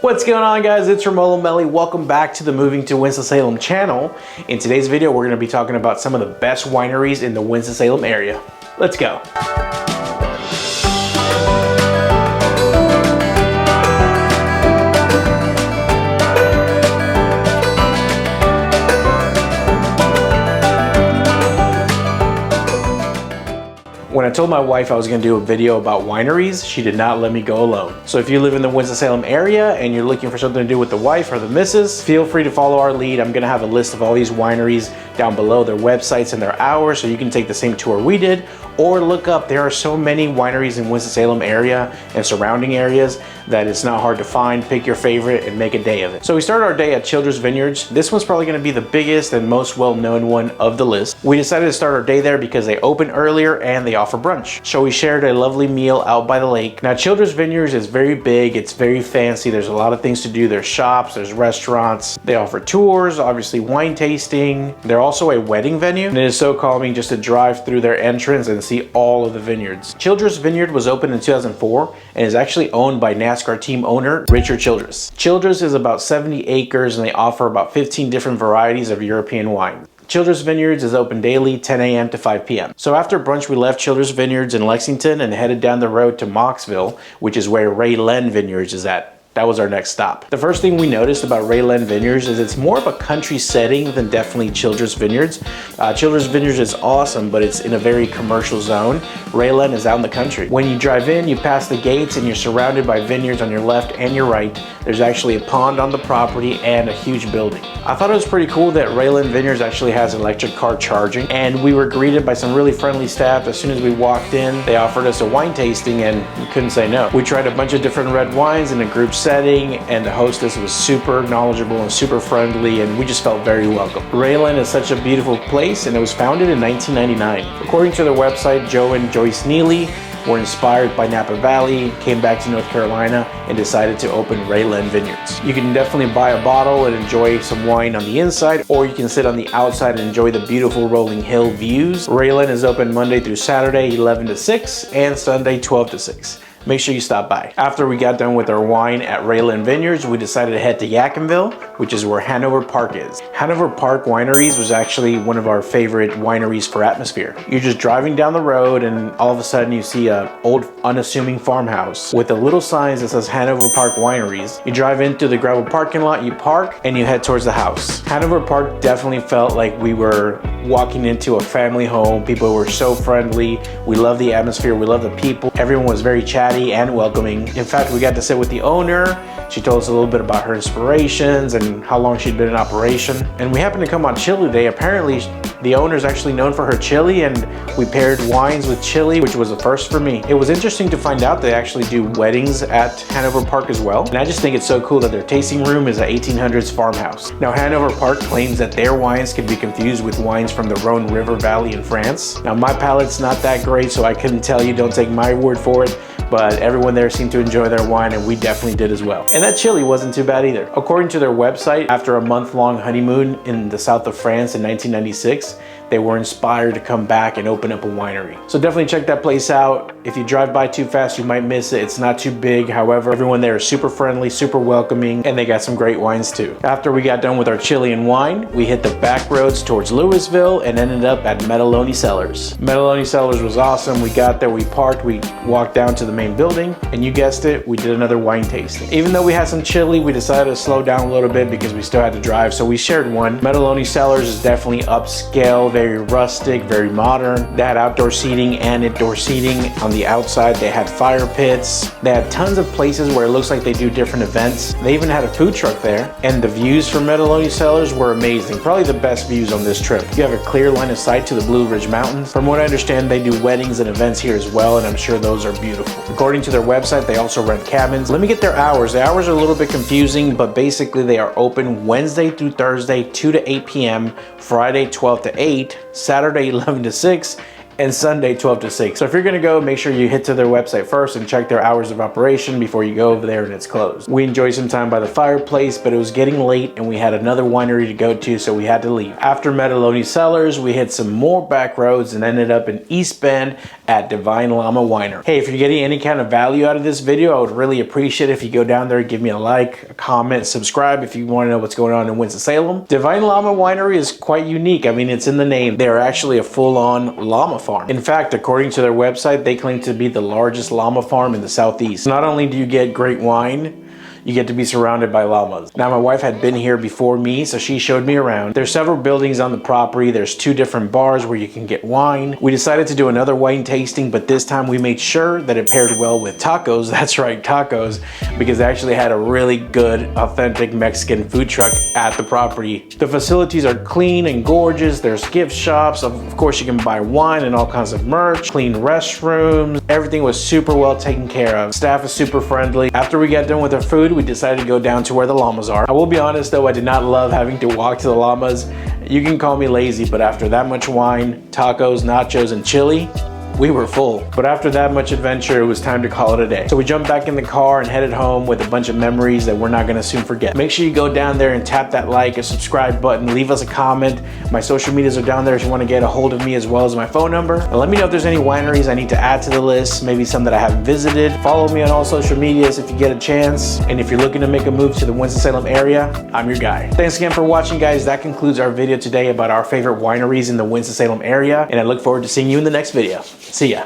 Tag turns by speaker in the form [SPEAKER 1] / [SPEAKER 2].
[SPEAKER 1] What's going on, guys? It's Ramon Lomeli. Welcome back to the Moving to Winston-Salem channel. In today's video, we're going to be talking about some of the best wineries in the Winston-Salem area. Let's go. When I told my wife I was going to do a video about wineries, she did not let me go alone. So if you live in the Winston-Salem area and you're looking for something to do with the wife or the missus, feel free to follow our lead. I'm going to have a list of all these wineries down below, their websites and their hours, so you can take the same tour we did, or look up. There are so many wineries in Winston-Salem area and surrounding areas that it's not hard to find. Pick your favorite and make a day of it. So we started our day at Childress Vineyards. This one's probably going to be the biggest and most well-known one of the list. We decided to start our day there because they open earlier and they offer brunch. So we shared a lovely meal out by the lake. Now Childress Vineyards is very big, it's very fancy, there's a lot of things to do. There's shops, there's restaurants, they offer tours, obviously wine tasting. They're also a wedding venue, and it is so calming just to drive through their entrance and see all of the vineyards. Childress Vineyard was opened in 2004 and is actually owned by NASCAR team owner Richard Childress. Childress is about 70 acres and they offer about 15 different varieties of European wine. Childress Vineyards is open daily, 10 a.m. to 5 p.m. So after brunch, we left Childress Vineyards in Lexington and headed down the road to Mocksville, which is where Ray Len Vineyards is at. That was our next stop. The first thing we noticed about Ray Len Vineyards is it's more of a country setting than definitely Childress Vineyards. Childress Vineyards is awesome, but it's in a very commercial zone. Ray Len is out in the country. When you drive in, you pass the gates and you're surrounded by vineyards on your left and your right. There's actually a pond on the property and a huge building. I thought it was pretty cool that Ray Len Vineyards actually has electric car charging, and we were greeted by some really friendly staff. As soon as we walked in, they offered us a wine tasting and we couldn't say no. We tried a bunch of different red wines in a group setting, and the hostess was super knowledgeable and super friendly, and we just felt very welcome. Ray Len is such a beautiful place, and it was founded in 1999. According to their website, Joe and Joyce Neely were inspired by Napa Valley, came back to North Carolina, and decided to open Ray Len Vineyards. You can definitely buy a bottle and enjoy some wine on the inside, or you can sit on the outside and enjoy the beautiful rolling hill views. Ray Len is open Monday through Saturday, 11 to 6, and Sunday, 12 to 6. Make sure you stop by. After we got done with our wine at Ray Len Vineyards, we decided to head to Yadkinville, which is where Hanover Park is. Hanover Park Wineries was actually one of our favorite wineries for atmosphere. You're just driving down the road and all of a sudden you see an old unassuming farmhouse with a little sign that says Hanover Park Wineries. You drive into the gravel parking lot, you park, and you head towards the house. Hanover Park definitely felt like we were walking into a family home. People were so friendly. We love the atmosphere, we love the people. Everyone was very chatty and welcoming. In fact, we got to sit with the owner. She told us a little bit about her inspirations and how long she'd been in operation. And we happened to come on chili day. Apparently, the owner is actually known for her chili, and we paired wines with chili, which was a first for me. It was interesting to find out they actually do weddings at Hanover Park as well. And I just think it's so cool that their tasting room is an 1800s farmhouse. Now, Hanover Park claims that their wines can be confused with wines from the Rhone River Valley in France. Now, my palate's not that great, so I couldn't tell you, don't take my word for it, but everyone there seemed to enjoy their wine, and we definitely did as well. And that chili wasn't too bad either. According to their website, after a month-long honeymoon in the south of France in 1996, they were inspired to come back and open up a winery. So definitely check that place out. If you drive by too fast, you might miss it. It's not too big. However, everyone there is super friendly, super welcoming, and they got some great wines too. After we got done with our chili and wine, we hit the back roads towards Louisville and ended up at Madeloni Cellars. Madeloni Cellars was awesome. We got there, we parked, we walked down to the main building, and you guessed it, we did another wine tasting. Even though we had some chili, we decided to slow down a little bit because we still had to drive, so we shared one. Madeloni Cellars is definitely upscale, very rustic, very modern. They had outdoor seating and indoor seating. On the outside, they had fire pits. They had tons of places where it looks like they do different events. They even had a food truck there, and the views from Madeloni Cellars were amazing. Probably the best views on this trip. You have a clear line of sight to the Blue Ridge Mountains. From what I understand, they do weddings and events here as well, and I'm sure those are beautiful. According to their website, they also rent cabins. Let me get their hours. The hours are a little bit confusing, but basically they are open Wednesday through Thursday, 2 to 8 p.m., Friday, 12 to 8, Saturday, 11 to 6, and Sunday 12 to 6. So if you're gonna go, make sure you hit to their website first and check their hours of operation before you go over there and it's closed. We enjoyed some time by the fireplace, but it was getting late and we had another winery to go to, so we had to leave. After Madeloni Cellars, we hit some more back roads and ended up in East Bend at Divine Llama Winery. Hey, if you're getting any kind of value out of this video, I would really appreciate it if you go down there, give me a like, a comment, subscribe if you want to know what's going on in Winston-Salem. Divine Llama Winery is quite unique. I mean, it's in the name. They are actually a full-on llama farm. In fact, according to their website, they claim to be the largest llama farm in the Southeast. Not only do you get great wine, you get to be surrounded by llamas. Now, my wife had been here before me, so she showed me around. There's several buildings on the property. There's 2 different bars where you can get wine. We decided to do another wine tasting, but this time we made sure that it paired well with tacos. That's right, tacos, because they actually had a really good, authentic Mexican food truck at the property. The facilities are clean and gorgeous. There's gift shops. Of course, you can buy wine and all kinds of merch, clean restrooms. Everything was super well taken care of. Staff is super friendly. After we got done with our food, we decided to go down to where the llamas are. I will be honest though, I did not love having to walk to the llamas. You can call me lazy, but after that much wine, tacos, nachos, and chili, we were full. But after that much adventure, it was time to call it a day. So we jumped back in the car and headed home with a bunch of memories that we're not gonna soon forget. Make sure you go down there and tap that like or subscribe button, leave us a comment. My social medias are down there if you wanna get a hold of me, as well as my phone number. And let me know if there's any wineries I need to add to the list, maybe some that I haven't visited. Follow me on all social medias if you get a chance. And if you're looking to make a move to the Winston-Salem area, I'm your guy. Thanks again for watching, guys. That concludes our video today about our favorite wineries in the Winston-Salem area. And I look forward to seeing you in the next video. See ya.